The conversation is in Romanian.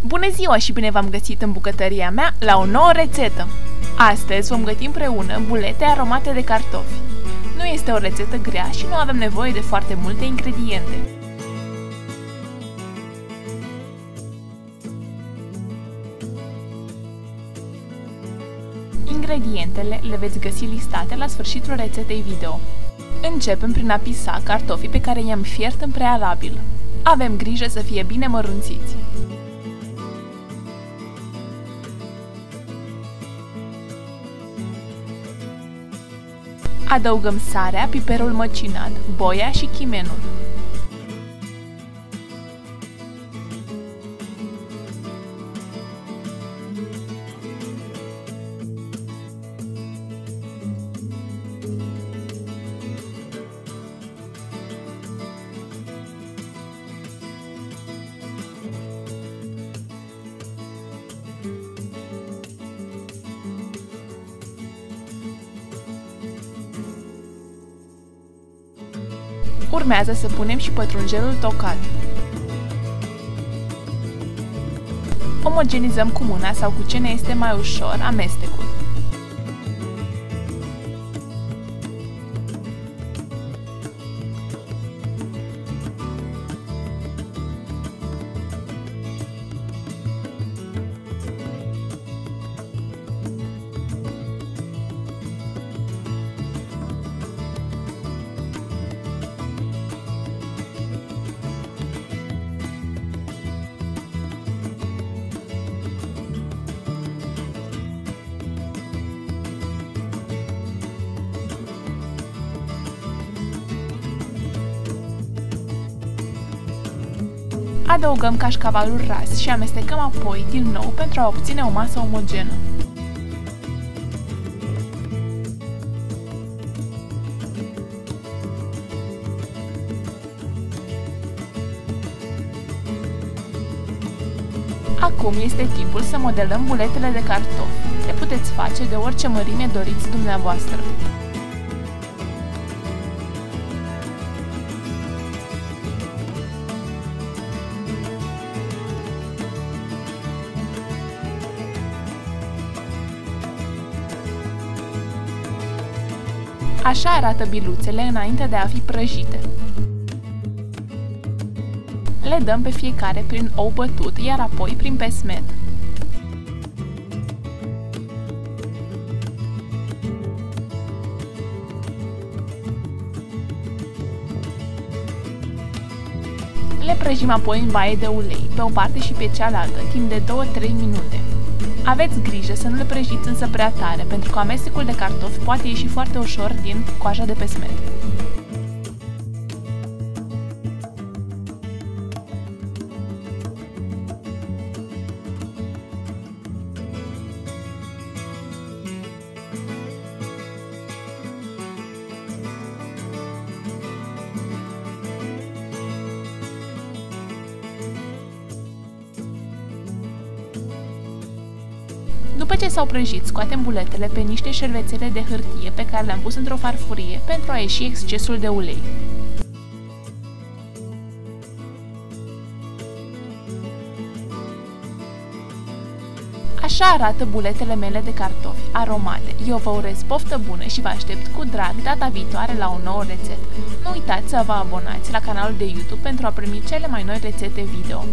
Bună ziua și bine v-am găsit în bucătăria mea la o nouă rețetă! Astăzi vom găti împreună bulete aromate de cartofi. Nu este o rețetă grea și nu avem nevoie de foarte multe ingrediente. Ingredientele le veți găsi listate la sfârșitul rețetei video. Începem prin a pisa cartofii pe care i-am fiert în prealabil. Avem grijă să fie bine mărunțiți. Adăugăm sarea, piperul măcinat, boia și chimenul. Urmează să punem și pătrunjelul tocat. Omogenizăm cu mâna sau cu ce ne este mai ușor amestecul. Adăugăm cașcavalul ras și amestecăm apoi din nou pentru a obține o masă omogenă. Acum este timpul să modelăm buletele de cartofi. Le puteți face de orice mărime doriți dumneavoastră. Așa arată biluțele înainte de a fi prăjite. Le dăm pe fiecare prin ou bătut, iar apoi prin pesmet. Le prăjim apoi în baie de ulei, pe o parte și pe cealaltă, timp de 2-3 minute. Aveți grijă să nu le prăjiți însă prea tare, pentru că amestecul de cartofi poate ieși foarte ușor din coaja de pesmet. După ce s-au prăjit, scoatem buletele pe niște șervețele de hârtie pe care le-am pus într-o farfurie pentru a ieși excesul de ulei. Așa arată buletele mele de cartofi aromate. Eu vă urez poftă bună și vă aștept cu drag data viitoare la o nouă rețetă. Nu uitați să vă abonați la canalul de YouTube pentru a primi cele mai noi rețete video.